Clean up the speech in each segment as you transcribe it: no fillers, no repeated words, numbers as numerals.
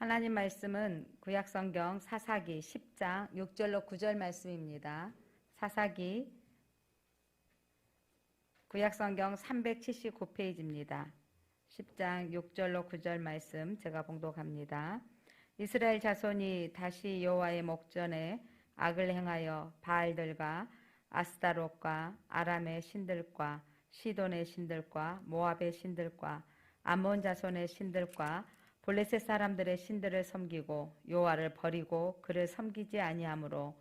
하나님 말씀은 구약성경 사사기 10장 6절로 9절 말씀입니다. 사사기 구약성경 379페이지입니다. 10장 6절로 9절 말씀 제가 봉독합니다. 이스라엘 자손이 다시 여호와의 목전에 악을 행하여 바알들과 아스타롯과 아람의 신들과 시돈의 신들과 모압의 신들과 암몬 자손의 신들과 블레셋 사람들의 신들을 섬기고 여호와를 버리고 그를 섬기지 아니하므로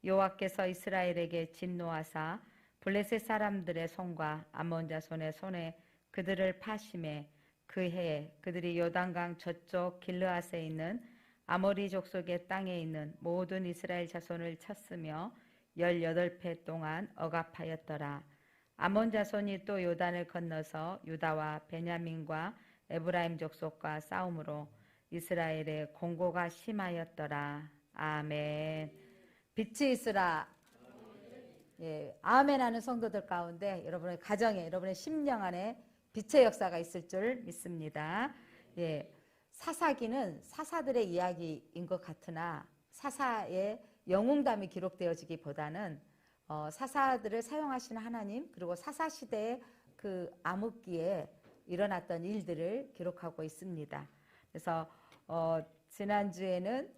여호와께서 이스라엘에게 진노하사 블레셋 사람들의 손과 암몬 자손의 손에 그들을 파심해 그 해에 그들이 요단강 저쪽 길르앗에 있는 아모리 족속의 땅에 있는 모든 이스라엘 자손을 쳤으며 18해 동안 억압하였더라. 암몬 자손이 또 요단을 건너서 유다와 베냐민과 에브라임 족속과 싸움으로 이스라엘의 공고가 심하였더라. 아멘. 빛이 있으라. 예, 아멘 하는 성도들 가운데 여러분의 가정에, 여러분의 심령 안에 빛의 역사가 있을 줄 믿습니다. 예, 사사기는 사사들의 이야기인 것 같으나 사사의 영웅담이 기록되어지기보다는 사사들을 사용하시는 하나님, 그리고 사사시대의 그 암흑기에 일어났던 일들을 기록하고 있습니다. 그래서 지난주에는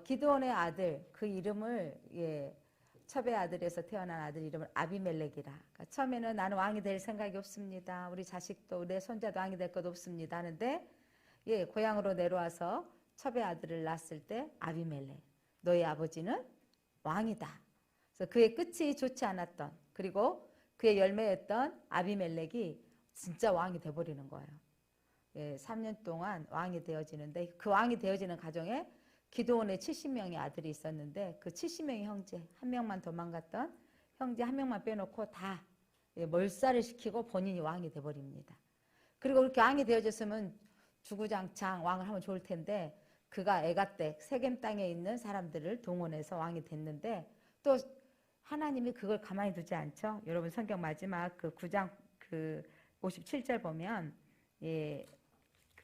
기드온의 아들, 그 이름을 첩의 아들에서 태어난 아들 이름을 아비멜렉이라. 그러니까 처음에는 나는 왕이 될 생각이 없습니다. 우리 자식도 내 손자도 왕이 될 것 없습니다 하는데 고향으로 내려와서 첩의 아들을 낳았을 때 아비멜렉, 너의 아버지는 왕이다. 그래서 그의 끝이 좋지 않았던, 그리고 그의 열매였던 아비멜렉이 진짜 왕이 돼버리는 거예요. 3년 동안 왕이 되어지는데 그 왕이 되어지는 가정에 기드온의 70명의 아들이 있었는데 그 70명의 형제, 한 명만 도망갔던 형제 한 명만 빼놓고 다 몰살을 시키고 본인이 왕이 돼버립니다. 그리고 그렇게 왕이 되어졌으면 주구장창 왕을 하면 좋을 텐데 그가 애가댁 세겜 땅에 있는 사람들을 동원해서 왕이 됐는데 또 하나님이 그걸 가만히 두지 않죠. 여러분 성경 마지막 그 9장 57절 보면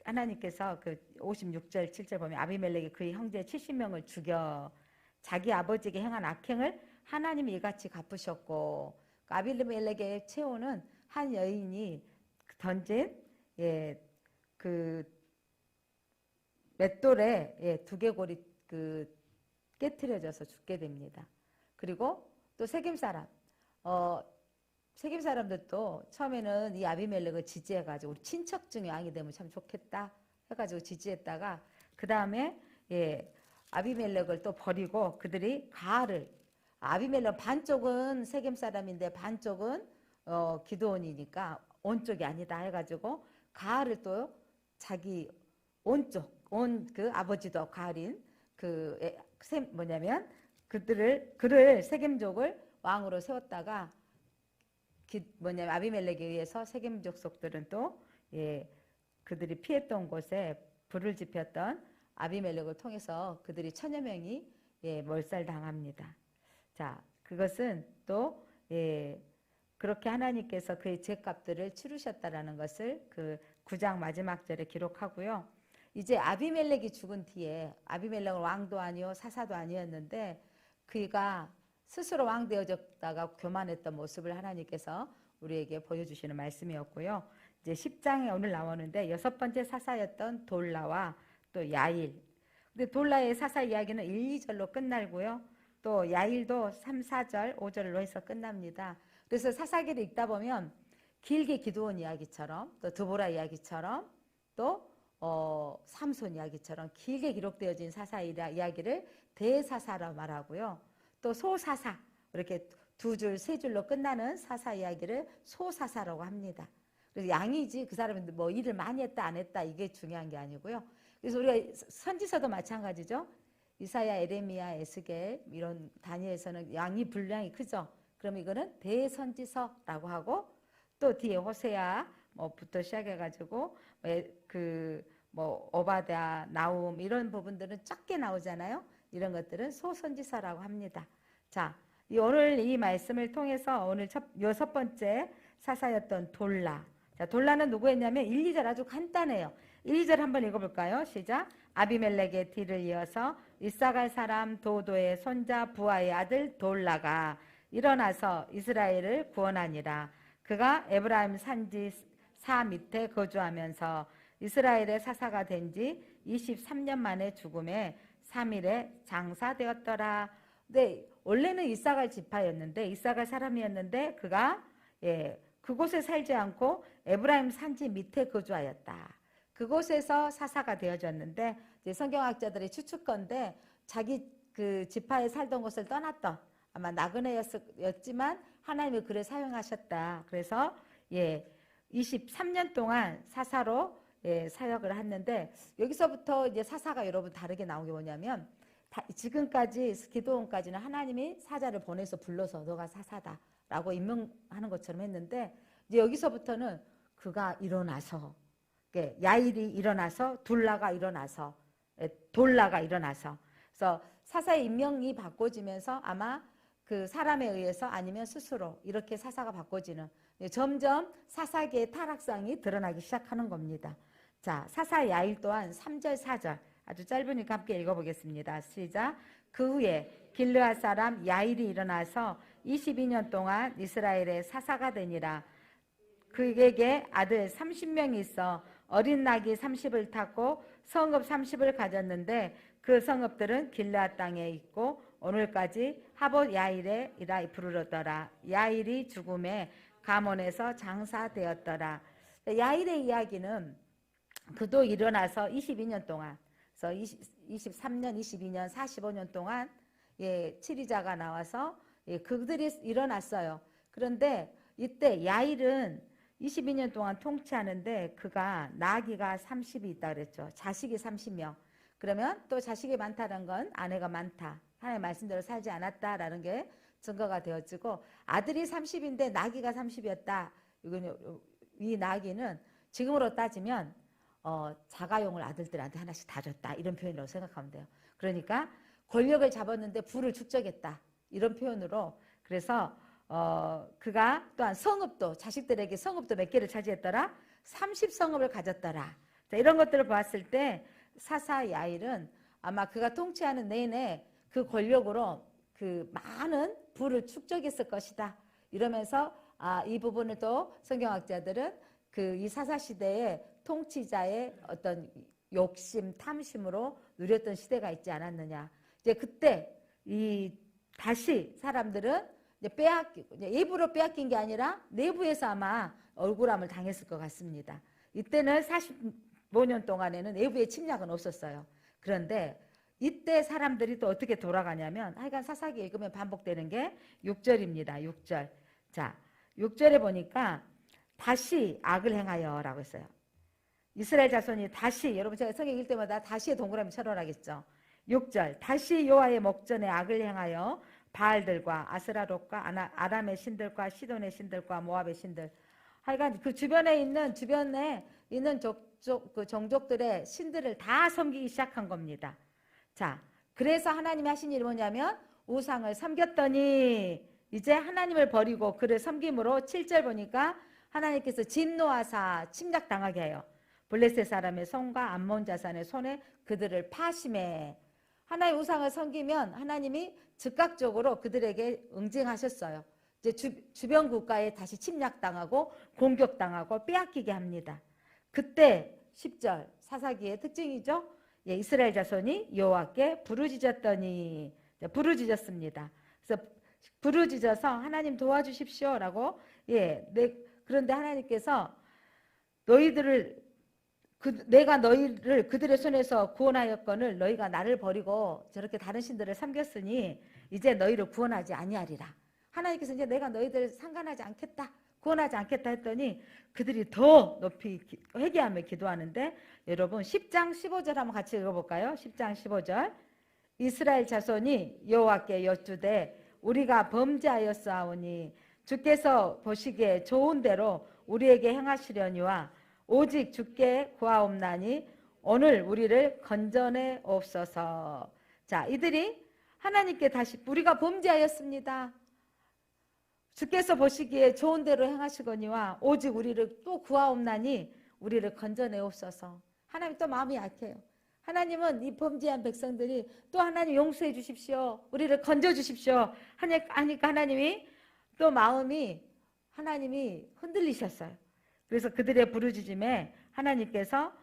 하나님께서 그 56절 7절 보면 아비멜렉이 그의 형제 70명을 죽여 자기 아버지에게 행한 악행을 하나님이 이같이 갚으셨고, 아비멜렉의 최후는 한 여인이 던진 그 맷돌에 두개골이 깨트려져서 죽게 됩니다. 그리고 또 세겜 사람들도 처음에는 이 아비멜렉을 지지해가지고 우리 친척 중에 왕이 되면 참 좋겠다 해가지고 지지했다가 그 다음에 아비멜렉을 또 버리고 그들이 가알을, 아비멜렉 반쪽은 세겜 사람인데 반쪽은 기드온이니까 온쪽이 아니다 해가지고 가알을 또 자기 온쪽, 그 아버지도 가알인 뭐냐면 그를 세겜족을 왕으로 세웠다가 아비멜렉에 의해서 세겜 족속들은 또 그들이 피했던 곳에 불을 지폈던 아비멜렉을 통해서 그들이 1000여 명이 몰살당합니다. 자, 그것은 또 그렇게 하나님께서 그의 죄값들을 치르셨다라는 것을 그 9장 마지막 절에 기록하고요. 이제 아비멜렉이 죽은 뒤에, 아비멜렉은 왕도 아니요 사사도 아니었는데 그가 스스로 왕 되어졌다가 교만했던 모습을 하나님께서 우리에게 보여주시는 말씀이었고요. 이제 10장에 오늘 나오는데 6번째 사사였던 돌라와 또 야일. 근데 돌라의 사사 이야기는 1, 2절로 끝나고요. 또 야일도 3, 4절, 5절로 해서 끝납니다. 그래서 사사기를 읽다 보면 길게 기드온 이야기처럼 또 드보라 이야기처럼 또 삼손 이야기처럼 길게 기록되어진 사사 이야기를 대사사라고 말하고요. 또 소사사, 이렇게 2줄, 3줄로 끝나는 사사 이야기를 소사사라고 합니다. 그래서 양이지 그 사람이 뭐 일을 많이 했다 안 했다 이게 중요한 게 아니고요. 그래서 우리가 선지서도 마찬가지죠. 이사야, 에레미야, 에스겔 이런 단위에서는 양이 분량이 크죠. 그럼 이거는 대선지서라고 하고 또 뒤에 호세아 부터 시작해가지고 오바댜, 나움 이런 부분들은 적게 나오잖아요. 이런 것들은 소선지서라고 합니다. 자, 오늘 이 말씀을 통해서 오늘 6번째 사사였던 돌라. 자, 돌라는 누구였냐면 1, 2절 아주 간단해요. 1, 2절 한번 읽어볼까요? 시작. 아비멜렉의 뒤를 이어서 이사갈 사람 도도의 손자 부하의 아들 돌라가 일어나서 이스라엘을 구원하니라. 그가 에브라임 산지 사 밑에 거주하면서 이스라엘의 사사가 된 지 23년 만에 죽음에 3일에 장사되었더라. 네, 원래는 이사갈 지파였는데 이사갈 사람이었는데 그가 그곳에 살지 않고 에브라임 산지 밑에 거주하였다. 그곳에서 사사가 되어졌는데 이제 성경학자들의 추측건데 자기 그 지파에 살던 곳을 떠났던 아마 나그네였지만 하나님이 그를 사용하셨다. 그래서 23년 동안 사사로 사역을 했는데 여기서부터 이제 사사가 여러분 다르게 나온 게 뭐냐면 지금까지 기도원까지는 하나님이 사자를 보내서 불러서 너가 사사다라고 임명하는 것처럼 했는데 이제 여기서부터는 그가 일어나서 야일이 일어나서 둘라가 일어나서 돌라가 일어나서 그래서 사사의 임명이 바꿔지면서 아마 그 사람에 의해서 아니면 스스로 이렇게 사사가 바꿔지는 점점 사사계의 타락상이 드러나기 시작하는 겁니다. 자, 사사 야일 또한 3절 4절 아주 짧으니까 함께 읽어보겠습니다. 시작. 그 후에 길르앗 사람 야일이 일어나서 22년 동안 이스라엘의 사사가 되니라. 그에게 아들 30명이 있어 어린 낙이 30을 탔고 성읍 30을 가졌는데 그 성읍들은 길르앗 땅에 있고 오늘까지 하봇 야일에 이라 부르렀더라. 야일이 죽음에 가몬에서 장사되었더라. 야일의 이야기는 그도 일어나서 22년 동안 그래서 23년, 22년, 45년 동안 치리자가 나와서 그들이 일어났어요. 그런데 이때 야일은 22년 동안 통치하는데 그가 나귀가 30이 있다 그랬죠. 자식이 30명. 그러면 또 자식이 많다는 건 아내가 많다. 하나님의 말씀대로 살지 않았다라는 게 증거가 되어지고 아들이 30인데 나귀가 30이었다. 이 나귀는 지금으로 따지면 자가용을 아들들한테 하나씩 다 줬다. 이런 표현으로 생각하면 돼요. 그러니까 권력을 잡았는데 부를 축적했다. 이런 표현으로 그래서 그가 또한 성읍도 자식들에게 성읍도 몇 개를 차지했더라? 30성읍을 가졌더라. 자, 이런 것들을 봤을 때 사사 야일은 아마 그가 통치하는 내내 그 권력으로 그 많은 부를 축적했을 것이다. 이러면서 이 부분을 또 성경학자들은 그 이 사사 시대의 통치자의 어떤 욕심, 탐심으로 누렸던 시대가 있지 않았느냐. 이제 그때 다시 사람들은 빼앗기고 일부러 빼앗긴 게 아니라 내부에서 아마 억울함을 당했을 것 같습니다. 이때는 45년 동안에는 내부의 침략은 없었어요. 그런데 이때 사람들이 또 어떻게 돌아가냐면 하여간 사사기 읽으면 반복되는 게 6절입니다. 6절. 자, 6절에 보니까 다시 악을 행하여 라고 했어요. 이스라엘 자손이 다시 여러분 제가 성경 읽을 때마다 다시의 동그라미 쳐라겠죠. 6절 다시 여호와의 목전에 악을 행하여 바알들과 아스라롯과 아람의 신들과 시돈의 신들과 모압의 신들 하여간 그 주변에 있는 그 종족들의 신들을 다 섬기기 시작한 겁니다. 자, 그래서 하나님이 하신 일이 뭐냐면 우상을 섬겼더니 이제 하나님을 버리고 그를 섬김으로 7절 보니까 하나님께서 진노하사 침략당하게 해요. 블레셋 사람의 손과 암몬 자산의 손에 그들을 파심해. 하나의 우상을 섬기면 하나님이 즉각적으로 그들에게 응징하셨어요. 이제 주변 국가에 다시 침략당하고 공격당하고 빼앗기게 합니다. 그때 10절 사사기의 특징이죠. 이스라엘 자손이 여호와께 부르짖었더니 부르짖었습니다. 그래서 부르짖어서 하나님 도와주십시오라고 그런데 하나님께서 내가 너희를 그들의 손에서 구원하였거늘 너희가 나를 버리고 저렇게 다른 신들을 섬겼으니 이제 너희를 구원하지 아니하리라. 하나님께서 이제 내가 너희들 상관하지 않겠다, 구원하지 않겠다 했더니 그들이 더 높이 회개하며 기도하는데 여러분 10장 15절 한번 같이 읽어볼까요? 10장 15절 이스라엘 자손이 여호와께 여쭈되 우리가 범죄하였사오니 주께서 보시기에 좋은 대로 우리에게 행하시려니와 오직 주께 구하옵나니 오늘 우리를 건져내 옵소서. 자, 이들이 하나님께 다시 우리가 범죄하였습니다. 주께서 보시기에 좋은 대로 행하시거니와 오직 우리를 또 구하옵나니 우리를 건져내 옵소서. 하나님 또 마음이 약해요. 하나님은 이 범죄한 백성들이 또 하나님 용서해 주십시오. 우리를 건져 주십시오. 하니까 하나님이 또 마음이 하나님이 흔들리셨어요. 그래서 그들의 부르짖음에 하나님께서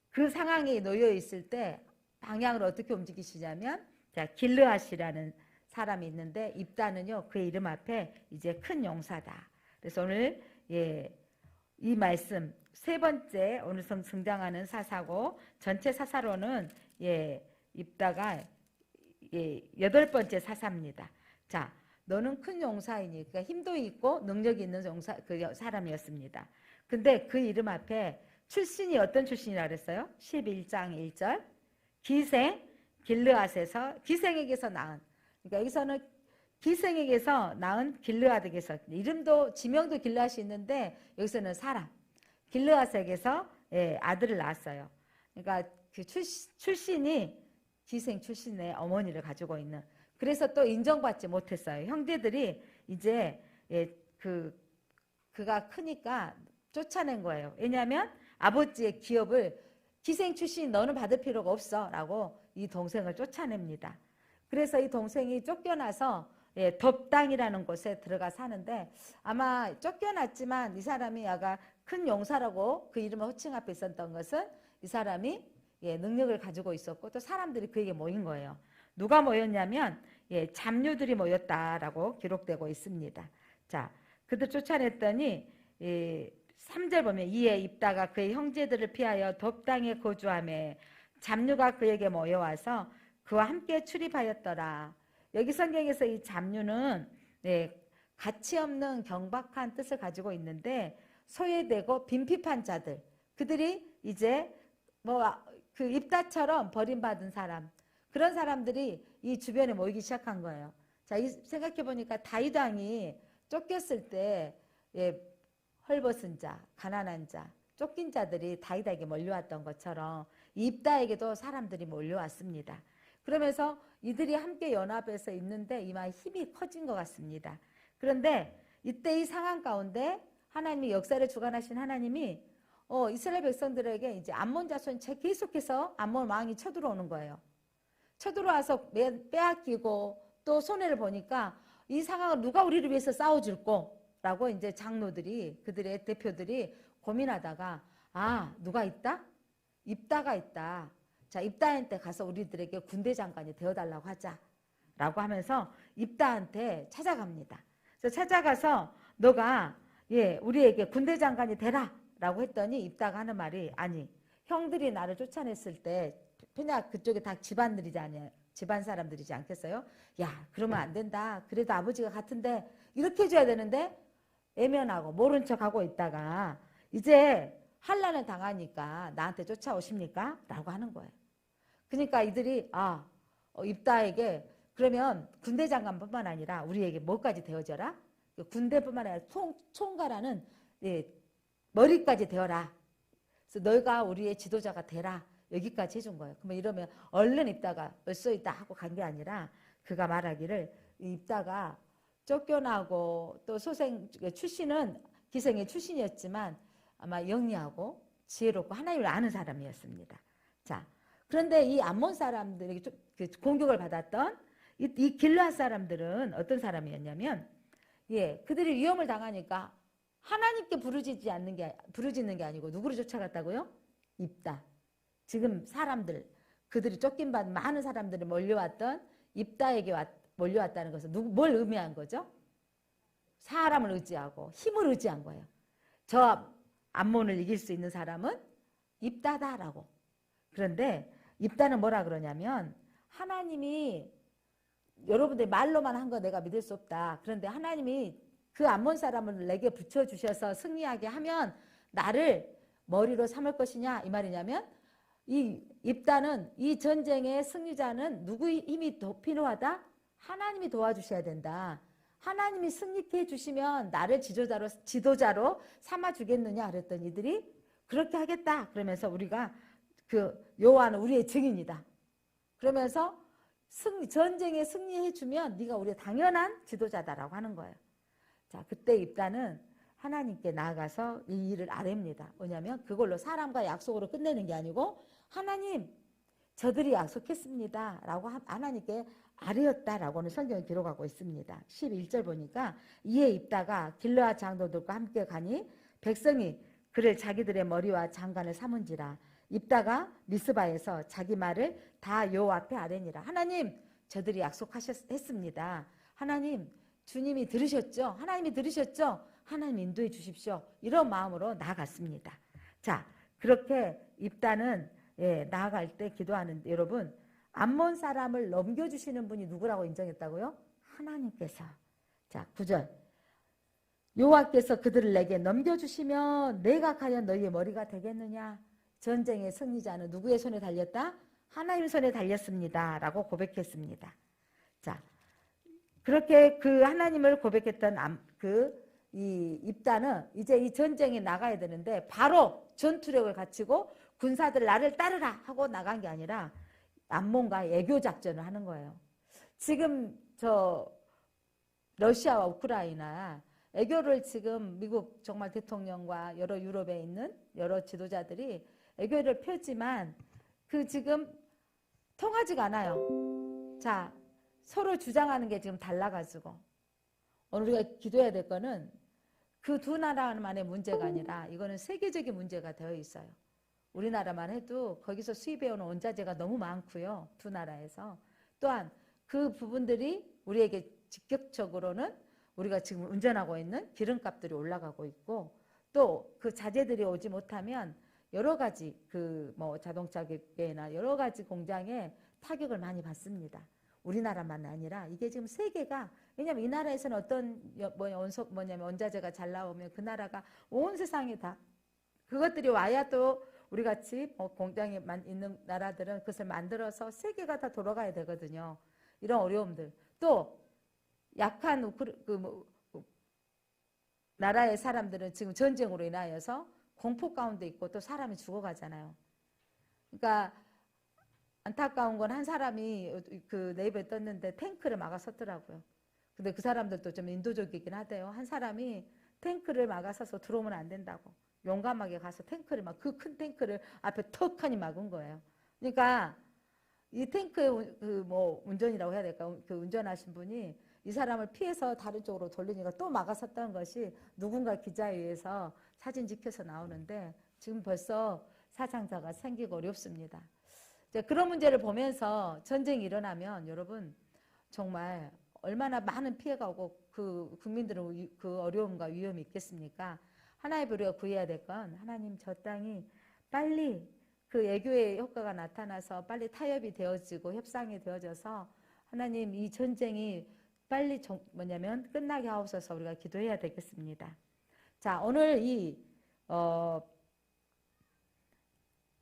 그 상황에 놓여 있을 때 방향을 어떻게 움직이시냐면 자, 길르앗이라는 사람이 있는데 입다는요 그의 이름 앞에 이제 큰 용사다. 그래서 오늘 이 말씀 세 번째 오늘 등장하는 사사고 전체 사사로는 입다가 여덟 번째 사사입니다. 자, 너는 큰 용사이니 그러니까 힘도 있고 능력이 있는 용사 그 사람이었습니다. 근데 그 이름 앞에 출신이 어떤 출신이라 그랬어요? 11장 1절 기생 길르앗에서 기생에게서 낳은 그러니까 여기서는 기생에게서 낳은 길르앗에게서 이름도 지명도 길르앗이 있는데 여기서는 사람 길르앗에게서 아들을 낳았어요. 그러니까 그 출신이 기생 출신의 어머니를 가지고 있는 그래서 또 인정받지 못했어요. 형제들이 이제 그가 크니까 쫓아낸 거예요. 왜냐하면 아버지의 기업을 기생 출신 너는 받을 필요가 없어 라고 이 동생을 쫓아냅니다. 그래서 이 동생이 쫓겨나서 덥당이라는 곳에 들어가 사는데 아마 쫓겨났지만 이 사람이 약간 큰 용사라고 그 이름을 호칭 앞에 있었던 것은 이 사람이 능력을 가지고 있었고 또 사람들이 그에게 모인 거예요. 누가 모였냐면 잡류들이 모였다라고 기록되고 있습니다. 자, 그들 쫓아냈더니 3절 보면 이에 입다가 그의 형제들을 피하여 덥당에 거주하매 잡류가 그에게 모여와서 그와 함께 출입하였더라. 여기 성경에서 이 잡류는 가치 없는 경박한 뜻을 가지고 있는데 소외되고 빈핍한 자들 그들이 이제 그 입다처럼 버림받은 사람 그런 사람들이 이 주변에 모이기 시작한 거예요. 자, 생각해 보니까 다윗 왕이 쫓겼을 때 헐벗은 자, 가난한 자, 쫓긴 자들이 다윗에게 몰려왔던 것처럼 입다에게도 사람들이 몰려왔습니다. 그러면서 이들이 함께 연합해서 있는데 이마 힘이 커진 것 같습니다. 그런데 이때 이 상황 가운데 하나님이 역사를 주관하신 하나님이 이스라엘 백성들에게 이제 암몬 자손 계속해서 암몬 왕이 쳐들어오는 거예요. 쳐들어와서 빼앗기고 또 손해를 보니까 이 상황을 누가 우리를 위해서 싸워줄꼬 라고 이제 장로들이 그들의 대표들이 고민하다가 누가 있다? 입다가 있다. 자, 입다한테 가서 우리들에게 군대 장관이 되어달라고 하자 라고 하면서 입다한테 찾아갑니다. 그래서 찾아가서 너가 우리에게 군대 장관이 되라 라고 했더니 입다가 하는 말이 아니 형들이 나를 쫓아냈을 때 그냥 그쪽에 다 집안 사람들이지 않겠어요? 야 그러면 안 된다. 그래도 아버지가 같은데 이렇게 해줘야 되는데 애면하고 모른 척하고 있다가 이제 환난을 당하니까 나한테 쫓아오십니까? 라고 하는 거예요. 그러니까 이들이 입다에게 그러면 군대 장관뿐만 아니라 우리에게 뭐까지 되어져라? 군대뿐만 아니라 총괄하는 머리까지 되어라. 그래서 너희가 우리의 지도자가 되라. 여기까지 해준 거예요. 그러면 이러면 얼른 입다가 얼쏘있다 하고 간 게 아니라 그가 말하기를 입다가 쫓겨나고 또 출신은 기생의 출신이었지만 아마 영리하고 지혜롭고 하나님을 아는 사람이었습니다. 자, 그런데 이 암몬 사람들에게 공격을 받았던 이 길르앗 사람들은 어떤 사람이었냐면 그들이 위험을 당하니까 하나님께 부르짖는 게 아니고 누구를 쫓아갔다고요? 입다. 지금 그들이 쫓김받은 많은 사람들이 몰려왔던 입다에게 몰려왔다는 것은 뭘 의미한 거죠? 사람을 의지하고 힘을 의지한 거예요. 저 암몬을 이길 수 있는 사람은 입다다라고. 그런데 입다는 뭐라 그러냐면 하나님이 여러분들 말로만 한 거 내가 믿을 수 없다. 그런데 하나님이 그 암몬 사람을 내게 붙여주셔서 승리하게 하면 나를 머리로 삼을 것이냐 이 말이냐면 이 입다는 이 전쟁의 승리자는 누구의 힘이 더 필요하다? 하나님이 도와주셔야 된다. 하나님이 승리케 해주시면 나를 지도자로 삼아주겠느냐 그랬더니 이들이 그렇게 하겠다. 그러면서 우리가 여호와는 우리의 증인이다. 그러면서 전쟁에 승리해주면 네가 우리의 당연한 지도자다라고 하는 거예요. 자, 그때 입다는 하나님께 나아가서 이 일을 아뢰입니다. 뭐냐면 그걸로 사람과 약속으로 끝내는 게 아니고 하나님, 저들이 약속했습니다. 라고 하나님께 아뢰었다라고는 성경에 기록하고 있습니다. 11절 보니까 이에 입다가 길르앗 장로들과 함께 가니 백성이 그를 자기들의 머리와 장관을 삼은지라. 입다가 미스바에서 자기 말을 다 여호와 앞에 아뢰니라. 하나님, 저들이 약속했습니다. 하나님, 주님이 들으셨죠? 하나님이 들으셨죠? 하나님 인도해 주십시오. 이런 마음으로 나아갔습니다. 자, 그렇게 입다는 나아갈 때 기도하는데 여러분, 암몬 사람을 넘겨주시는 분이 누구라고 인정했다고요? 하나님께서. 자, 9절. 여호와께서 그들을 내게 넘겨주시면 내가 과연 너희의 머리가 되겠느냐? 전쟁의 승리자는 누구의 손에 달렸다? 하나님 손에 달렸습니다. 라고 고백했습니다. 자, 그렇게 그 하나님을 고백했던 이 입다는 이제 이 전쟁에 나가야 되는데 바로 전투력을 갖추고 군사들 나를 따르라 하고 나간 게 아니라 암몬과 애교 작전을 하는 거예요. 지금 러시아와 우크라이나 애교를 지금 미국 정말 대통령과 여러 유럽에 있는 여러 지도자들이 애교를 펴지만 지금 통하지가 않아요. 자, 서로 주장하는 게 지금 달라가지고 오늘 우리가 기도해야 될 거는 그 두 나라만의 문제가 아니라 이거는 세계적인 문제가 되어 있어요. 우리나라만 해도 거기서 수입해오는 원자재가 너무 많고요. 두 나라에서. 또한 그 부분들이 우리에게 직접적으로는 우리가 지금 운전하고 있는 기름값들이 올라가고 있고 또 그 자재들이 오지 못하면 여러 가지 자동차 기계나 여러 가지 공장에 타격을 많이 받습니다. 우리나라만 아니라 이게 지금 세계가 왜냐하면 이 나라에서는 어떤 원자재가 잘 나오면 그 나라가 온 세상에 다 그것들이 와야 또 우리 같이 공장에 있는 나라들은 그것을 만들어서 세계가 다 돌아가야 되거든요. 이런 어려움들 또 약한 나라의 사람들은 지금 전쟁으로 인하여서 공포 가운데 있고 또 사람이 죽어가잖아요. 그러니까 안타까운 건 한 사람이 그 네이버에 떴는데 탱크를 막아섰더라고요. 근데 그 사람들도 좀 인도적이긴 하대요. 한 사람이 탱크를 막아서서 들어오면 안 된다고. 용감하게 가서 탱크를 그 큰 탱크를 앞에 턱하니 막은 거예요. 그러니까 이 탱크의 운전이라고 해야 될까? 그 운전하신 분이 이 사람을 피해서 다른 쪽으로 돌리니까 또 막아섰다는 것이 누군가 기자에 의해서 사진 찍혀서 나오는데 지금 벌써 사상자가 생기고 어렵습니다. 그런 문제를 보면서 전쟁이 일어나면 여러분 정말 얼마나 많은 피해가 오고 그 국민들은 그 어려움과 위험이 있겠습니까? 하나님 우리가 구해야 될 건 하나님 저 땅이 빨리 그 애교의 효과가 나타나서 빨리 타협이 되어지고 협상이 되어져서 하나님 이 전쟁이 빨리 끝나게 하옵소서 우리가 기도해야 되겠습니다. 자, 오늘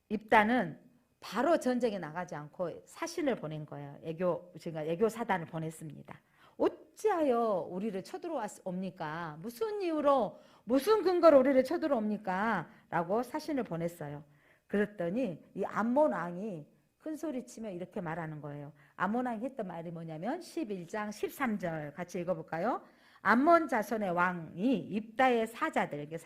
입다는 바로 전쟁에 나가지 않고 사신을 보낸 거예요. 애교 사단을 보냈습니다. 어찌하여 우리를 쳐들어옵니까? 무슨 이유로 무슨 근거로 우리를 쳐들어옵니까? 라고 사신을 보냈어요. 그랬더니 이 암몬 왕이 큰 소리 치며 이렇게 말하는 거예요. 암몬 왕이 했던 말이 뭐냐면 11장 13절 같이 읽어볼까요? 암몬 자손의 왕이 입다의 사자들에게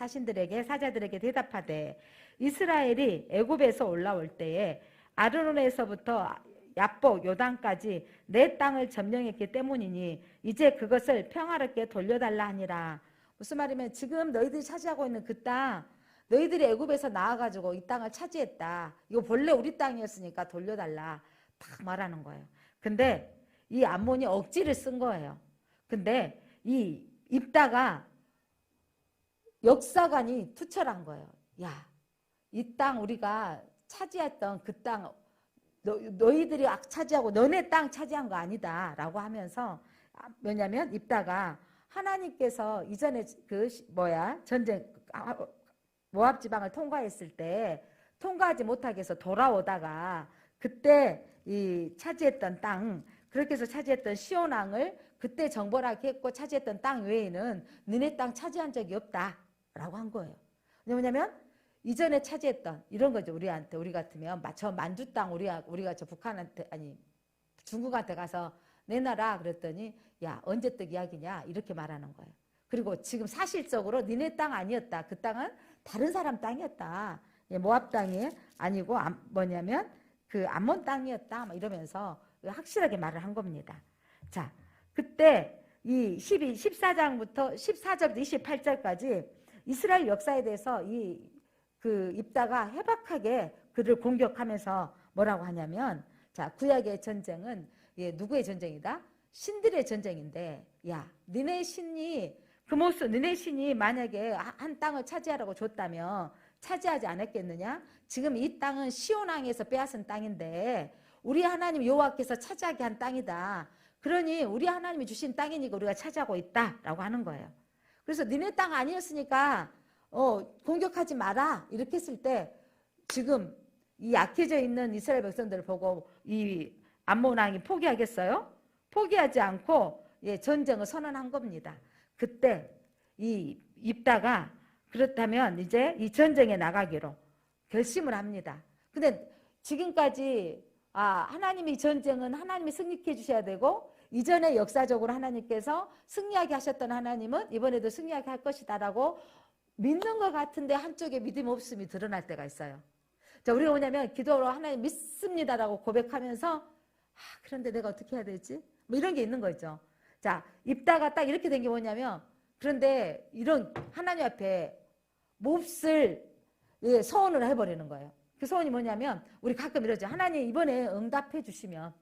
대답하되 이스라엘이 애굽에서 올라올 때에 아르논에서부터 야복 요단까지 내 땅을 점령했기 때문이니 이제 그것을 평화롭게 돌려달라 하니라. 무슨 말이면 지금 너희들이 차지하고 있는 그 땅 너희들이 애굽에서 나와가지고 이 땅을 차지했다. 이거 본래 우리 땅이었으니까 돌려달라. 딱 말하는 거예요. 근데 이 암몬이 억지를 쓴 거예요. 근데 이 입다가 역사관이 투철한 거예요. 야, 이 땅 우리가 차지했던 그 땅 너희들이 차지하고 너네 땅 차지한 거 아니다 라고 하면서 왜냐면 입다가 하나님께서 이전에 전쟁 모압 지방을 통과했을 때 통과하지 못하게 해서 돌아오다가 그때 이 차지했던 땅 그렇게 해서 차지했던 시온 왕을 그때 정벌하게 했고 차지했던 땅 외에는 너네 땅 차지한 적이 없다 라고 한 거예요. 왜냐면 이전에 차지했던 이런 거죠. 우리 같으면 저 만주 땅 우리가 저 북한한테 중국한테 가서 내놔라 그랬더니 야 언제적 이야기냐 이렇게 말하는 거예요. 그리고 지금 사실적으로 니네 땅 아니었다. 그 땅은 다른 사람 땅이었다. 모압 땅이 아니고 뭐냐면 그 암몬 땅이었다 막 이러면서 확실하게 말을 한 겁니다. 자, 그때 이 14장부터 14절부터 28절까지 이스라엘 역사에 대해서 그 입다가 해박하게 그를 공격하면서 뭐라고 하냐면, 자, 구약의 전쟁은 누구의 전쟁이다? 신들의 전쟁인데, 야, 너네 신이 만약에 한 땅을 차지하라고 줬다면 차지하지 않았겠느냐? 지금 이 땅은 시온 왕에서 빼앗은 땅인데 우리 하나님 여호와께서 차지하게 한 땅이다. 그러니 우리 하나님이 주신 땅이니까 우리가 차지하고 있다라고 하는 거예요. 그래서 너네 땅 아니었으니까 공격하지 마라 이렇게 했을 때, 지금 이 약해져 있는 이스라엘 백성들을 보고 이 암몬 왕이 포기하겠어요? 포기하지 않고 전쟁을 선언한 겁니다. 그때 이 입다가 그렇다면 이제 이 전쟁에 나가기로 결심을 합니다. 근데 지금까지 하나님이 전쟁은 하나님이 승리케 해주셔야 되고, 이전에 역사적으로 하나님께서 승리하게 하셨던 하나님은 이번에도 승리하게 할 것이다라고 믿는 것 같은데 한쪽에 믿음 없음이 드러날 때가 있어요. 자, 우리가 뭐냐면 기도로 하나님 믿습니다라고 고백하면서 그런데 내가 어떻게 해야 되지? 뭐 이런 게 있는 거죠. 자, 입다가 딱 이렇게 된 게 뭐냐면, 그런데 이런 하나님 앞에 몹쓸 소원을 해버리는 거예요. 그 소원이 뭐냐면, 우리 가끔 이러죠. 하나님 이번에 응답해 주시면,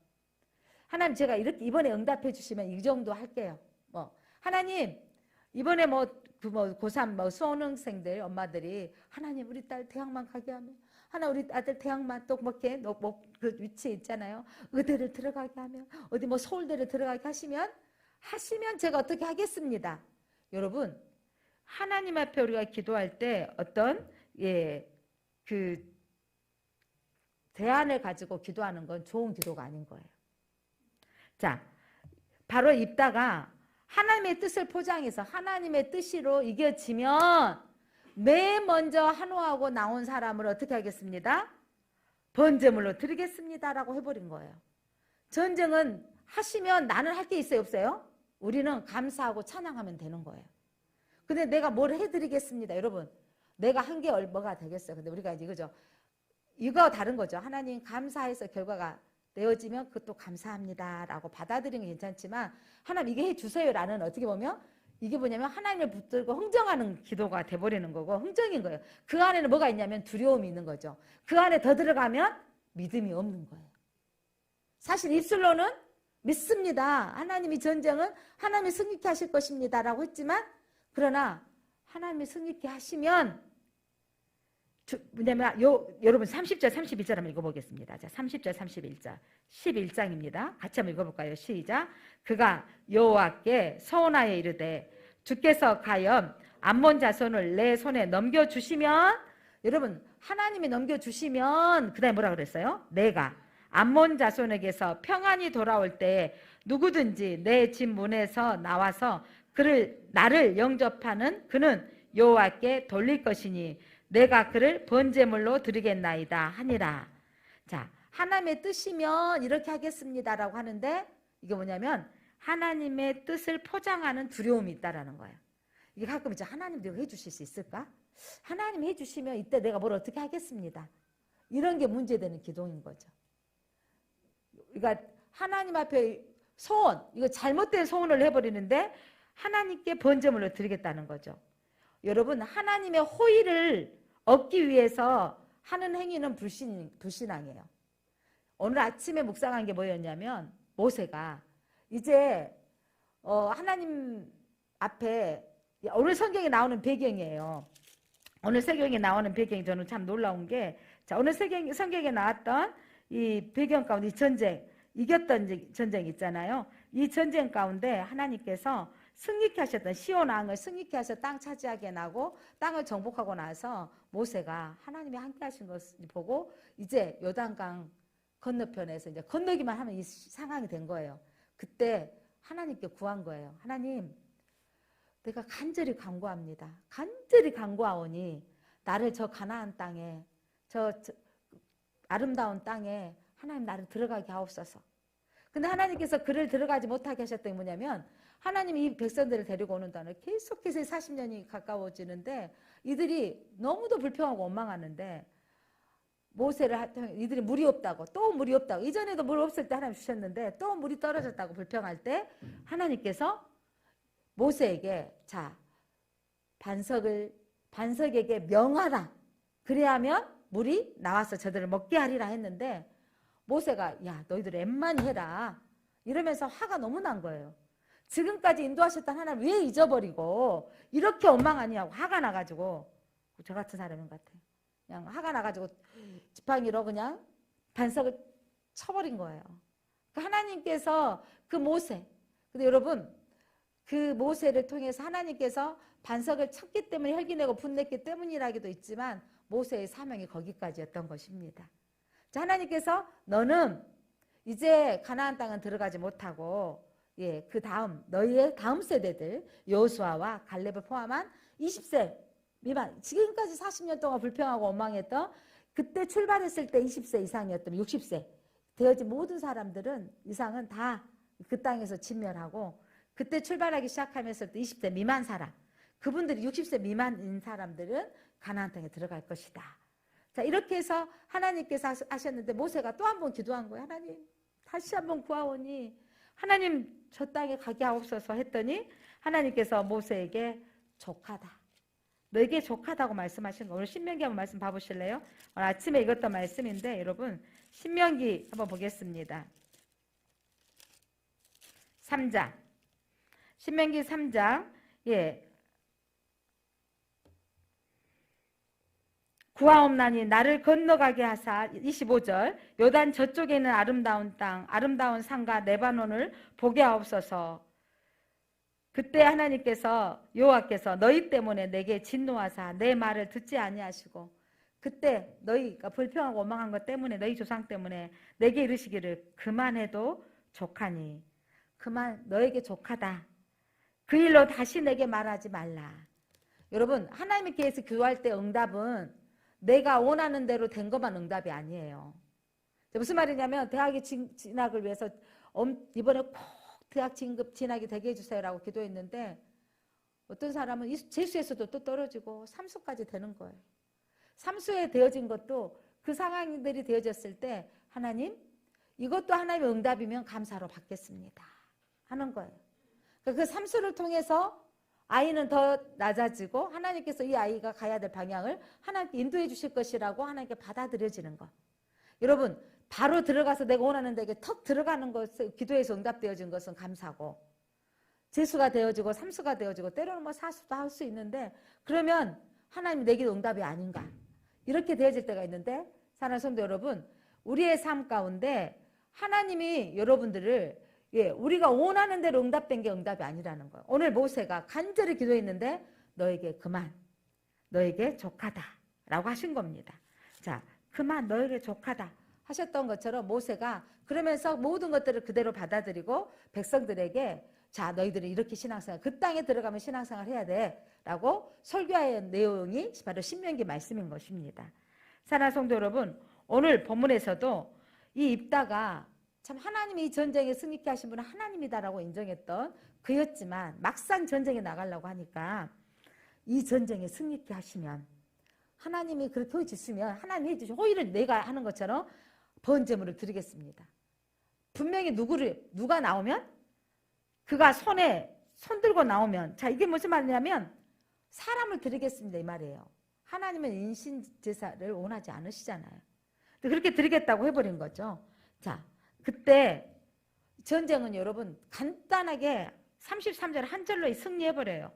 하나님 제가 이렇게 이번에 응답해 주시면 이 정도 할게요. 하나님 이번에 고3 수험생들 엄마들이 하나님 우리 딸 대학만 가게 하면, 하나 우리 아들 대학만 또 이렇게 그 위치에 있잖아요. 의대를 들어가게 하면, 어디 서울대를 들어가게 하시면 제가 어떻게 하겠습니다. 여러분, 하나님 앞에 우리가 기도할 때 어떤 그 대안을 가지고 기도하는 건 좋은 기도가 아닌 거예요. 자, 바로 입다가 하나님의 뜻을 포장해서 하나님의 뜻으로 이겨지면 맨 먼저 한호하고 나온 사람을 어떻게 하겠습니다? 번제물로 드리겠습니다라고 해버린 거예요. 전쟁은 하시면 나는 할 게 있어요, 없어요? 우리는 감사하고 찬양하면 되는 거예요. 근데 내가 뭘 해드리겠습니다. 여러분, 내가 한 게 뭐가 되겠어요? 근데 우리가 이제 이거 다른 거죠. 하나님 감사해서 결과가 내어지면 그것도 감사합니다라고 받아들이는 게 괜찮지만, 하나님 이게 해주세요라는, 어떻게 보면 이게 뭐냐면 하나님을 붙들고 흥정하는 기도가 돼버리는 거고, 흥정인 거예요. 그 안에는 뭐가 있냐면 두려움이 있는 거죠. 그 안에 더 들어가면 믿음이 없는 거예요. 사실 입술로는 믿습니다. 하나님이 전쟁은 하나님이 승리케 하실 것입니다 라고 했지만, 그러나 하나님이 승리케 하시면 뭐냐면 여러분 30절 31절 한번 읽어보겠습니다. 자, 30절 31절 11장입니다. 같이 한번 읽어볼까요? 시작. 그가 여호와께 서원하여 이르되 주께서 가염 암몬 자손을 내 손에 넘겨주시면, 여러분 하나님이 넘겨주시면 그 다음에 뭐라 그랬어요? 내가 암몬 자손에게서 평안히 돌아올 때에 누구든지 내 집 문에서 나와서 나를 영접하는 그는 여호와께 돌릴 것이니 내가 그를 번제물로 드리겠나이다 하니라. 자, 하나님의 뜻이면 이렇게 하겠습니다라고 하는데, 이게 뭐냐면 하나님의 뜻을 포장하는 두려움이 있다라는 거예요. 이게 가끔 이제 하나님도 해주실 수 있을까? 하나님 해주시면 이때 내가 뭘 어떻게 하겠습니다. 이런 게 문제되는 기도인 거죠. 그러니까 하나님 앞에 소원, 이거 잘못된 소원을 해버리는데 하나님께 번제물로 드리겠다는 거죠. 여러분, 하나님의 호의를 얻기 위해서 하는 행위는 불신앙이에요. 오늘 아침에 묵상한 게 뭐였냐면, 모세가 이제 하나님 앞에, 오늘 성경에 나오는 배경이에요. 오늘 성경에 나오는 배경이 저는 참 놀라운 게, 자, 오늘 성경에 나왔던 이 배경 가운데 이겼던 전쟁 있잖아요. 이 전쟁 가운데 하나님께서 승리케 하셨던 시온 왕을 승리케 하셔서 땅 차지하게 나고 땅을 정복하고 나서 모세가 하나님이 함께 하신 것을 보고 이제 요단강 건너편에서 이제 건너기만 하면 이 상황이 된 거예요. 그때 하나님께 구한 거예요. 하나님, 내가 간절히 간구합니다. 간절히 간구하오니 나를 저 가나안 땅에, 저 아름다운 땅에 하나님 나를 들어가게 하옵소서. 근데 하나님께서 그를 들어가지 못하게 하셨던 게 뭐냐면, 하나님이 이 백성들을 데리고 오는 동안에 계속해서 40년이 가까워지는데 이들이 너무도 불평하고 원망하는데, 이들이 물이 없다고, 또 물이 없다고, 이전에도 물 없을 때 하나님 주셨는데 또 물이 떨어졌다고 불평할 때 하나님께서 모세에게 자, 반석에게 명하라. 그래야면 물이 나와서 저들을 먹게 하리라 했는데 모세가 야, 너희들 엠만 해라. 이러면서 화가 너무 난 거예요. 지금까지 인도하셨던 하나님 왜 잊어버리고 이렇게 원망하니 하고 화가 나가지고, 저 같은 사람인 것 같아요. 그냥 화가 나가지고 지팡이로 그냥 반석을 쳐버린 거예요. 하나님께서 그 모세, 근데 여러분 그 모세를 통해서 하나님께서 반석을 쳤기 때문에 혈기내고 분냈기 때문이라기도 있지만 모세의 사명이 거기까지였던 것입니다. 자, 하나님께서 너는 이제 가나안 땅은 들어가지 못하고 그 다음 너희의 다음 세대들 여호수아와 갈렙을 포함한 20세 미만, 지금까지 40년 동안 불평하고 원망했던, 그때 출발했을 때 20세 이상이었던 60세 되어진 모든 사람들은 이상은 다 그 땅에서 진멸하고, 그때 출발하기 시작하면서 20세 미만 사람, 그분들이 60세 미만인 사람들은 가나안 땅에 들어갈 것이다. 자, 이렇게 해서 하나님께서 하셨는데 모세가 또 한 번 기도한 거예요. 하나님 다시 한번 구하오니 하나님 저 땅에 가게 하옵소서 했더니 하나님께서 모세에게 족하다. 너에게 족하다고 말씀하신 거. 오늘 신명기 한번 말씀 봐보실래요? 오늘 아침에 읽었던 말씀인데 여러분 신명기 한번 보겠습니다. 3장 신명기 3장 구하옵나니 나를 건너가게 하사 25절 요단 저쪽에 있는 아름다운 땅 아름다운 산과 레바논을 보게 하옵소서. 그때 하나님께서 여호와께서 너희 때문에 내게 진노하사 내 말을 듣지 아니하시고, 그때 너희가 불평하고 원망한 것 때문에 너희 조상 때문에 내게 이르시기를 그만해도 족하니, 그만 너에게 족하다. 그 일로 다시 내게 말하지 말라. 여러분 하나님께서 기도할 때 응답은 내가 원하는 대로 된 것만 응답이 아니에요. 무슨 말이냐면 대학에 진학을 위해서 이번에 꼭 대학 진학이 되게 해주세요라고 기도했는데 어떤 사람은 재수에서도 또 떨어지고 삼수까지 되는 거예요. 삼수에 되어진 것도 그 상황들이 되어졌을 때 하나님 이것도 하나님의 응답이면 감사로 받겠습니다 하는 거예요. 그러니까 그 삼수를 통해서 아이는 더 낮아지고 하나님께서 이 아이가 가야 될 방향을 하나님께 인도해 주실 것이라고 하나님께 받아들여지는 것. 여러분 바로 들어가서 내가 원하는 데게 턱 들어가는 것을 기도해서 응답되어진 것은 감사고, 재수가 되어지고 삼수가 되어지고 때로는 뭐 사수도 할 수 있는데 그러면 하나님이 내게 응답이 아닌가 이렇게 되어질 때가 있는데, 사랑하는 성도 여러분 우리의 삶 가운데 하나님이 여러분들을 우리가 원하는 대로 응답된 게 응답이 아니라는 거예요. 오늘 모세가 간절히 기도했는데 너에게 그만, 너에게 족하다 라고 하신 겁니다. 자, 그만 너에게 족하다 하셨던 것처럼 모세가 그러면서 모든 것들을 그대로 받아들이고 백성들에게 자, 너희들은 이렇게 신앙생활, 그 땅에 들어가면 신앙생활 해야 돼 라고 설교하는 내용이 바로 신명기 말씀인 것입니다. 사랑하는 성도 여러분, 오늘 본문에서도 이 입다가 참 하나님이 이 전쟁에 승리케 하신 분은 하나님이다라고 인정했던 그였지만 막상 전쟁에 나가려고 하니까 이 전쟁에 승리케 하시면 하나님이 그렇게 해주시면 하나님이 해주시면 호의를 내가 하는 것처럼 번제물을 드리겠습니다. 분명히 누가 나오면 그가 손에 손 들고 나오면, 자 이게 무슨 말이냐면 사람을 드리겠습니다 이 말이에요. 하나님은 인신제사를 원하지 않으시잖아요. 그렇게 드리겠다고 해버린 거죠. 자, 그때 전쟁은 여러분 간단하게 33절 한 절로 승리해버려요.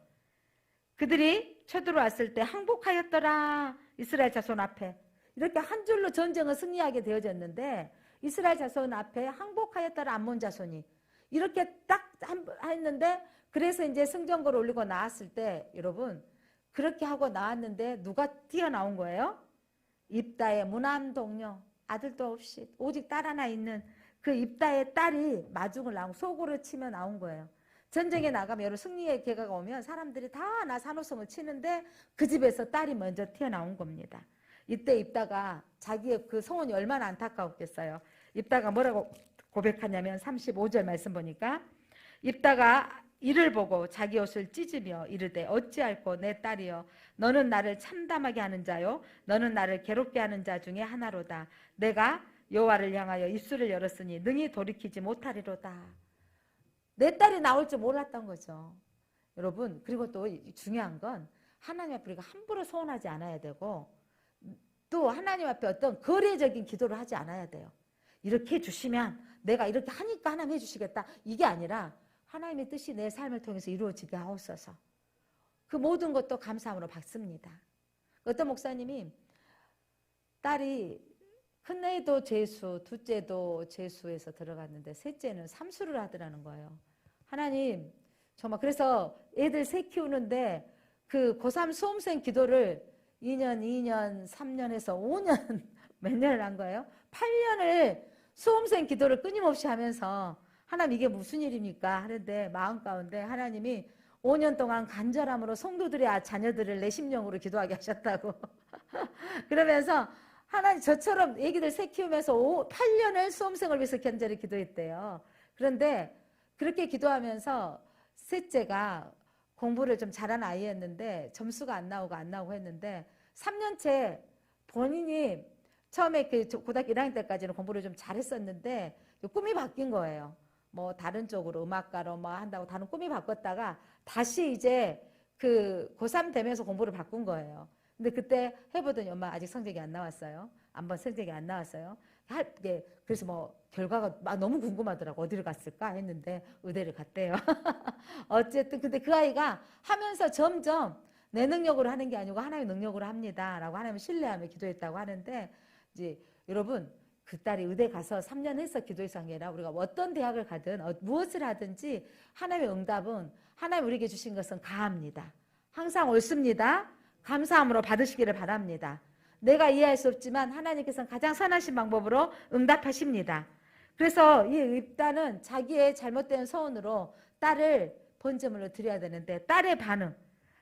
그들이 쳐들어왔을 때 항복하였더라 이스라엘 자손 앞에, 이렇게 한 줄로 전쟁은 승리하게 되어졌는데 이스라엘 자손 앞에 항복하였더라 암몬 자손이 이렇게 딱 했는데, 그래서 이제 승전거를 올리고 나왔을 때 여러분 그렇게 하고 나왔는데 누가 튀어나온 거예요? 입다의 무난 동료, 아들도 없이 오직 딸 하나 있는 그 입다의 딸이 마중을 나오고 속으로 치며 나온 거예요. 전쟁에 나가면 여러분 승리의 계가가 오면 사람들이 다 나 산호성을 치는데 그 집에서 딸이 먼저 튀어나온 겁니다. 이때 입다가 자기의 그 성원이 얼마나 안타까웠겠어요. 입다가 뭐라고 고백하냐면 35절 말씀 보니까 입다가 이를 보고 자기 옷을 찢으며 이르되 어찌할꼬 내 딸이여 너는 나를 참담하게 하는 자요 너는 나를 괴롭게 하는 자 중에 하나로다. 내가 여호와를 향하여 입술을 열었으니 능히 돌이키지 못하리로다. 내 딸이 나올 줄 몰랐던 거죠. 여러분, 그리고 또 중요한 건 하나님 앞에 우리가 함부로 소원하지 않아야 되고 또 하나님 앞에 어떤 거래적인 기도를 하지 않아야 돼요. 이렇게 해주시면 내가 이렇게 하니까 하나님 해주시겠다. 이게 아니라 하나님의 뜻이 내 삶을 통해서 이루어지게 하옵소서. 그 모든 것도 감사함으로 받습니다. 어떤 목사님이 딸이 큰애도 재수, 둘째도 재수에서 들어갔는데 셋째는 삼수를 하더라는 거예요. 하나님, 정말 그래서 애들 셋 키우는데 그 고3 수험생 기도를 2년, 3년에서 5년 몇 년을 한 거예요? 8년을 수험생 기도를 끊임없이 하면서 하나님 이게 무슨 일입니까? 하는데 마음 가운데 하나님이 5년 동안 간절함으로 성도들의 자녀들을 내 심령으로 기도하게 하셨다고. 그러면서 하나님 저처럼 애기들 셋 키우면서 8년을 수험생을 위해서 간절히 기도했대요. 그런데 그렇게 기도하면서 셋째가 공부를 좀 잘한 아이였는데 점수가 안 나오고 했는데 3년째 본인이 처음에 그 고등학교 1학년 때까지는 공부를 좀 잘했었는데 꿈이 바뀐 거예요. 뭐 다른 쪽으로 음악가로 뭐 한다고 다른 꿈이 바꿨다가 다시 이제 그 고3 되면서 공부를 바꾼 거예요. 근데 그때 해보더니 엄마 아직 성적이 안 나왔어요. 한번 성적이 안 나왔어요. 그래서 뭐 결과가 막 너무 궁금하더라고. 어디를 갔을까 했는데 의대를 갔대요. 어쨌든 근데 그 아이가 하면서 점점 내 능력으로 하는 게 아니고 하나님의 능력으로 합니다 라고 하나님을 신뢰하며 기도했다고 하는데 이제 여러분 그 딸이 의대 가서 3년 해서 기도해서 한 게 아니라 우리가 어떤 대학을 가든 무엇을 하든지 하나님의 응답은 하나님 우리에게 주신 것은 가합니다. 항상 옳습니다. 감사함으로 받으시기를 바랍니다. 내가 이해할 수 없지만 하나님께서는 가장 선하신 방법으로 응답하십니다. 그래서 이 입다는 자기의 잘못된 소원으로 딸을 번제물로 드려야 되는데 딸의 반응,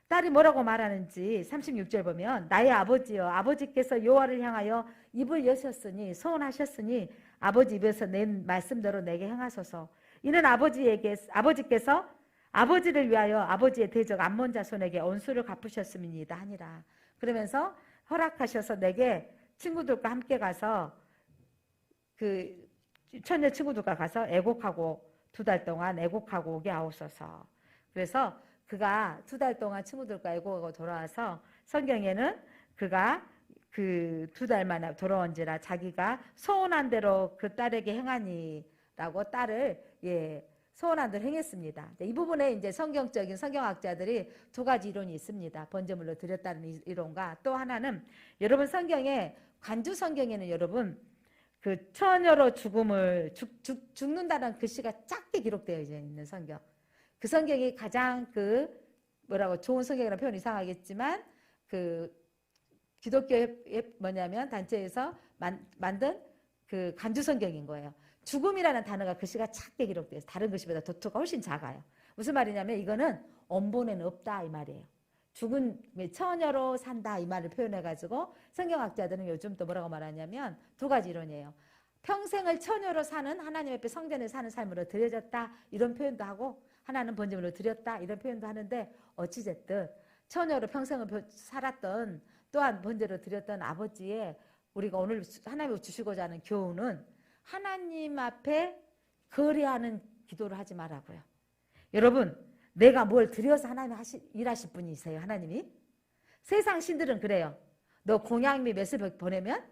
딸이 뭐라고 말하는지 36절 보면 나의 아버지여 아버지께서 여호와를 향하여 입을 여셨으니 소원하셨으니 아버지 입에서 낸 말씀대로 내게 행하소서. 이는 아버지께서 아버지를 위하여 아버지의 대적 암몬 자손에게 언수를 갚으셨음이니이다 하니라. 그러면서 허락하셔서 내게 친구들과 함께 가서 그 처녀 친구들과 가서 애곡하고 2달 동안 애곡하고 오게 하옵소서. 그래서 그가 2달 동안 친구들과 애곡하고 돌아와서 성경에는 그가 그 2달 만에 돌아온지라 자기가 소원한 대로 그 딸에게 행하니라고 딸을 소원한 대로 행했습니다. 이 부분에 이제 성경적인 성경학자들이 2가지 이론이 있습니다. 번제물로 드렸다는 이론과 또 하나는 여러분 성경에 간주 성경에는 여러분 그 처녀로 죽는다는 글씨가 작게 기록되어 있는 성경. 그 성경이 가장 좋은 성경이라는 표현 이상하겠지만 그 기독교의 단체에서 만든 그 간주 성경인 거예요. 죽음이라는 단어가 글씨가 작게 기록돼서 다른 글씨보다 도트가 훨씬 작아요. 무슨 말이냐면 이거는 원본에는 없다 이 말이에요. 죽은 처녀로 산다 이 말을 표현해가지고 성경학자들은 요즘 또 뭐라고 말하냐면 2가지 이론이에요. 평생을 처녀로 사는 하나님 앞에 성전에 사는 삶으로 드려졌다 이런 표현도 하고 하나는 번제물로 드렸다 이런 표현도 하는데 어찌됐든 처녀로 평생을 살았던 또한 번제로 드렸던 아버지의 우리가 오늘 하나님이 주시고자 하는 교훈은 하나님 앞에 거래하는 기도를 하지 말라고요. 여러분 내가 뭘 드려서 하나님 일하실 분이세요. 하나님이 세상 신들은 그래요. 너 공양미 몇을 보내면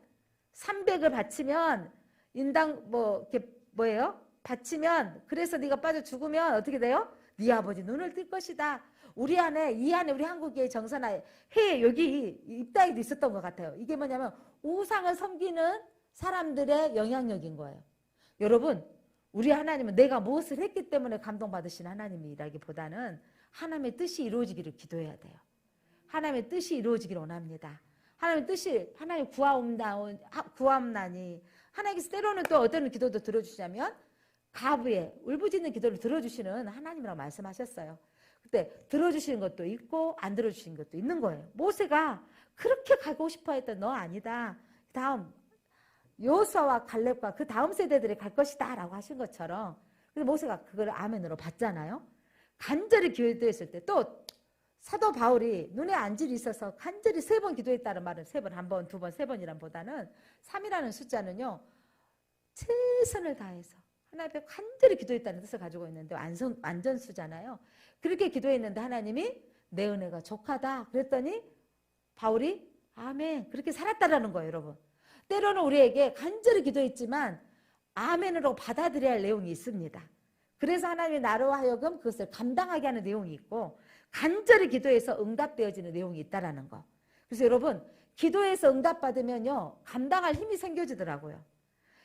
300을 바치면 인당 바치면 그래서 네가 빠져 죽으면 어떻게 돼요? 네 아버지 눈을 뜰 것이다. 이 안에 우리 한국의 정서나 여기 입다에도 있었던 것 같아요. 이게 뭐냐면 우상을 섬기는 사람들의 영향력인 거예요. 여러분 우리 하나님은 내가 무엇을 했기 때문에 감동받으신 하나님이라기보다는 하나님의 뜻이 이루어지기를 기도해야 돼요. 하나님의 뜻이 이루어지기를 원합니다. 하나님 구하옵나니 하나님께서 때로는 또 어떤 기도도 들어주시냐면 가부에 울부짖는 기도를 들어주시는 하나님이라고 말씀하셨어요. 그때 들어주시는 것도 있고 안 들어주시는 것도 있는 거예요. 모세가 그렇게 가고 싶어 했던 너 아니다. 다음 여호수아와 갈렙과 그 다음 세대들이 갈 것이다 라고 하신 것처럼 그래서 모세가 그걸 아멘으로 받잖아요. 간절히 기도했을 때, 또 사도 바울이 눈에 안질이 있어서 간절히 3번 기도했다는 말은 3번, 1번, 2번, 3번이란 보다는 3이라는 숫자는요, 최선을 다해서 하나님 앞에 간절히 기도했다는 뜻을 가지고 있는데 완전수잖아요. 그렇게 기도했는데 하나님이 내 은혜가 족하다 그랬더니 바울이 아멘 그렇게 살았다라는 거예요. 여러분, 때로는 우리에게 간절히 기도했지만 아멘으로 받아들여야 할 내용이 있습니다. 그래서 하나님이 나로 하여금 그것을 감당하게 하는 내용이 있고, 간절히 기도해서 응답되어지는 내용이 있다라는 거. 그래서 여러분, 기도해서 응답받으면요, 감당할 힘이 생겨지더라고요.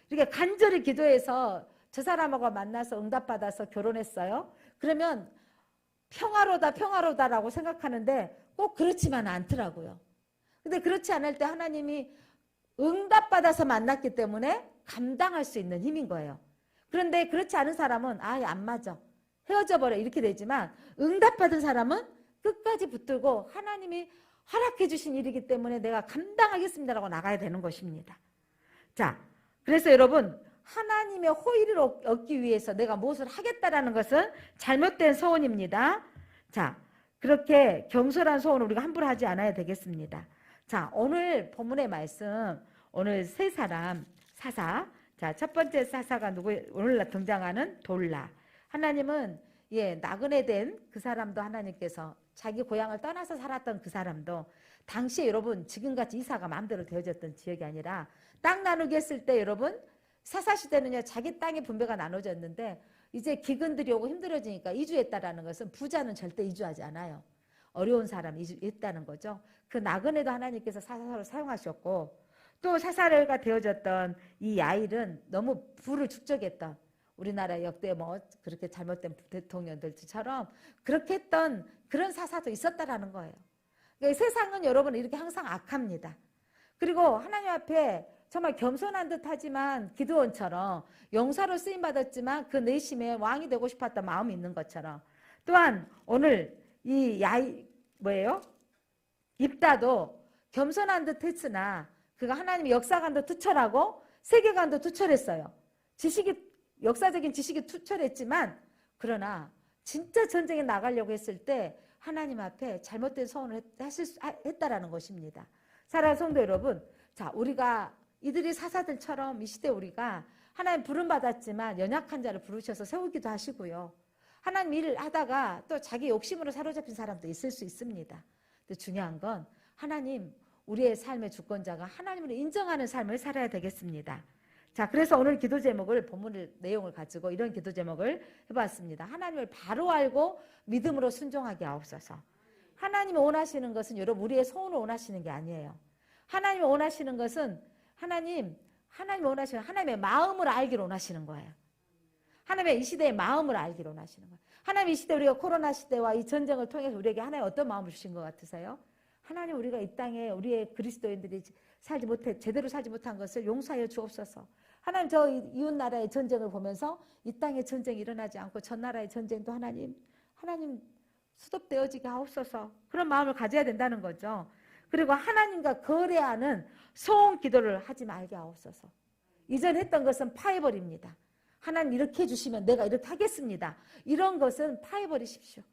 이렇게 간절히 기도해서 저 사람하고 만나서 응답받아서 결혼했어요. 그러면 평화로다라고 생각하는데 꼭 그렇지만은 않더라고요. 근데 그렇지 않을 때 하나님이 응답받아서 만났기 때문에 감당할 수 있는 힘인 거예요. 그런데 그렇지 않은 사람은 아예 안 맞아, 헤어져 버려, 이렇게 되지만 응답받은 사람은 끝까지 붙들고 하나님이 허락해 주신 일이기 때문에 내가 감당하겠습니다라고 나가야 되는 것입니다. 자, 그래서 여러분, 하나님의 호의를 얻기 위해서 내가 무엇을 하겠다라는 것은 잘못된 소원입니다. 자, 그렇게 경솔한 소원을 우리가 함부로 하지 않아야 되겠습니다. 자, 오늘 본문의 말씀, 오늘 3사람 사사. 자, 첫 번째 사사가 오늘 등장하는 돌라. 하나님은 나그네 된 그 사람도 하나님께서 자기 고향을 떠나서 살았던 그 사람도 당시에 여러분 지금같이 이사가 마음대로 되어졌던 지역이 아니라 땅 나누기 했을 때 여러분 사사시대는요 자기 땅의 분배가 나눠졌는데 이제 기근들이 오고 힘들어지니까 이주했다라는 것은 부자는 절대 이주하지 않아요. 어려운 사람이 이주했다는 거죠. 그 나그네도 하나님께서 사사로 사용하셨고, 또 사사가 되어졌던 이 야일은 너무 부를 축적했던, 우리나라 역대 그렇게 잘못된 대통령들처럼 그렇게 했던 그런 사사도 있었다라는 거예요. 그러니까 세상은 여러분 이렇게 항상 악합니다. 그리고 하나님 앞에 정말 겸손한 듯 하지만 기드온처럼 용사로 쓰임받았지만 그 내심에 왕이 되고 싶었던 마음이 있는 것처럼, 또한 오늘 이 입다도 겸손한 듯 했으나 그가 하나님의 역사관도 투철하고 세계관도 투철했어요. 역사적인 지식이 투철했지만, 그러나 진짜 전쟁에 나가려고 했을 때 하나님 앞에 잘못된 소원을 했다라는 것입니다. 사랑하는 성도 여러분, 자, 우리가 이들이 사사들처럼 이 시대 우리가 하나님 부름받았지만 연약한 자를 부르셔서 세우기도 하시고요. 하나님 일을 하다가 또 자기 욕심으로 사로잡힌 사람도 있을 수 있습니다. 근데 중요한 건 하나님, 우리의 삶의 주권자가 하나님을 인정하는 삶을 살아야 되겠습니다. 자, 그래서 오늘 기도 제목을, 본문의 내용을 가지고 이런 기도 제목을 해봤습니다. 하나님을 바로 알고 믿음으로 순종하게 하옵소서. 하나님이 원하시는 것은 여러분 우리의 소원을 원하시는 게 아니에요. 하나님이 원하시는 것은 하나님이 원하시는 하나님의 마음을 알기를 원하시는 거예요. 하나님의 이 시대의 마음을 알기를 원하시는 거예요. 하나님 이 시대, 우리가 코로나 시대와 이 전쟁을 통해서 우리에게 하나님 어떤 마음을 주신 것 같으세요? 하나님, 우리가 이 땅에 우리의 그리스도인들이 제대로 살지 못한 것을 용서하여 주옵소서. 하나님, 저 이웃 나라의 전쟁을 보면서 이 땅에 전쟁이 일어나지 않고 전 나라의 전쟁도 하나님 수습되어지게 하옵소서. 그런 마음을 가져야 된다는 거죠. 그리고 하나님과 거래하는 소원 기도를 하지 말게 하옵소서. 이전 했던 것은 파해버립니다. 하나님 이렇게 해주시면 내가 이렇게 하겠습니다. 이런 것은 파해버리십시오.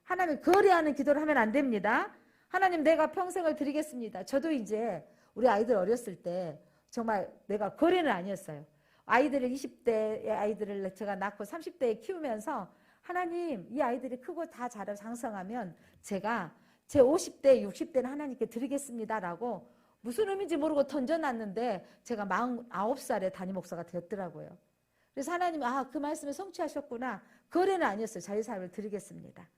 하나님 거래하는 기도를 하면 안 됩니다. 하나님, 내가 평생을 드리겠습니다. 저도 이제 우리 아이들 어렸을 때 정말 내가 거래는 아니었어요. 아이들을 20대의 아이들을 제가 낳고 30대에 키우면서 하나님, 이 아이들이 크고 다 자라 장성하면 제가 제 50대, 60대는 하나님께 드리겠습니다라고 무슨 의미인지 모르고 던져놨는데 제가 49살에 담임 목사가 되었더라고요. 그래서 하나님이 그 말씀을 성취하셨구나. 거래는 아니었어요. 자기 삶을 드리겠습니다.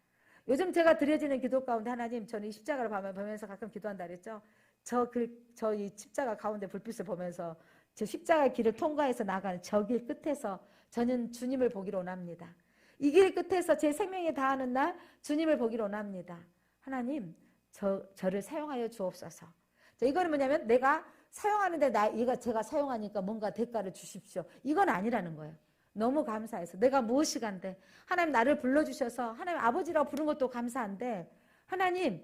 요즘 제가 드려지는 기도 가운데 하나님, 저는 이 십자가를 보면서 가끔 기도한다 그랬죠. 저 이 십자가 가운데 불빛을 보면서 저 십자가의 길을 통과해서 나가는 저 길 끝에서 저는 주님을 보기를 원합니다. 이 길 끝에서 제 생명에 다하는 날 주님을 보기를 원합니다. 하나님, 저를 사용하여 주옵소서. 이거는 뭐냐면 내가 사용하는데 제가 사용하니까 뭔가 대가를 주십시오. 이건 아니라는 거예요. 너무 감사해서 내가 무엇이 간데 하나님 나를 불러주셔서 하나님 아버지라고 부른 것도 감사한데, 하나님,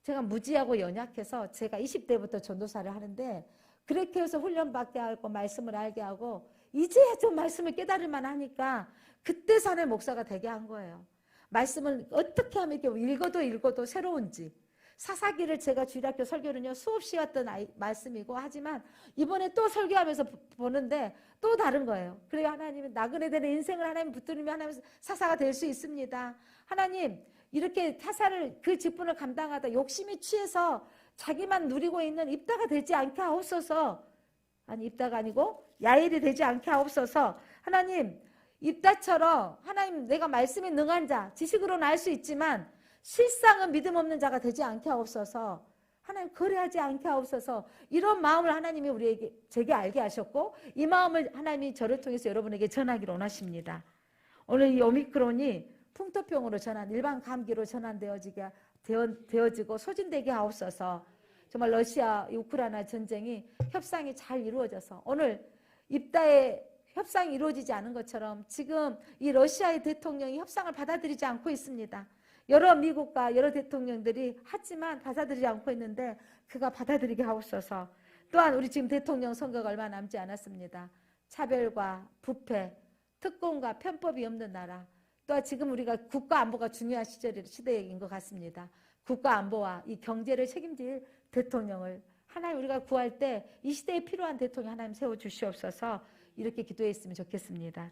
제가 무지하고 연약해서 제가 20대부터 전도사를 하는데 그렇게 해서 훈련받게 하고 말씀을 알게 하고 이제야 좀 말씀을 깨달을 만하니까 그때 산의 목사가 되게 한 거예요. 말씀을 어떻게 하면 이렇게 읽어도 새로운지. 사사기를 제가 주일학교 설교는요 수없이 왔던 말씀이고 하지만 이번에 또 설교하면서 보는데 또 다른 거예요. 그래요. 하나님은 나그네 되는 인생을 하나님 붙들면 하나님 사사가 될 수 있습니다. 하나님 이렇게 사사를 그 직분을 감당하다 욕심이 취해서 자기만 누리고 있는 입다가 되지 않게 하옵소서. 아니 입다가 아니고 야일이 되지 않게 하옵소서. 하나님 입다처럼 하나님 내가 말씀에 능한 자 지식으로는 알 수 있지만 실상은 믿음 없는 자가 되지 않게 하옵소서. 하나님 거래하지 않게 하옵소서. 이런 마음을 하나님이 제게 알게 하셨고 이 마음을 하나님이 저를 통해서 여러분에게 전하기를 원하십니다. 오늘 이 오미크론이 풍토병으로 일반 감기로 되어지고 소진되게 하옵소서. 정말 러시아 우크라이나 전쟁이 협상이 잘 이루어져서 오늘 입다의 협상이 이루어지지 않은 것처럼 지금 이 러시아의 대통령이 협상을 받아들이지 않고 있습니다. 여러 미국과 여러 대통령들이 하지만 받아들이지 않고 있는데 그가 받아들이게 하옵소서. 또한 우리 지금 대통령 선거가 얼마 남지 않았습니다. 차별과 부패, 특권과 편법이 없는 나라. 또한 지금 우리가 국가 안보가 중요한 시대인 것 같습니다. 국가 안보와 이 경제를 책임질 대통령을 하나님 우리가 구할 때 이 시대에 필요한 대통령 하나님 세워주시옵소서. 이렇게 기도했으면 좋겠습니다.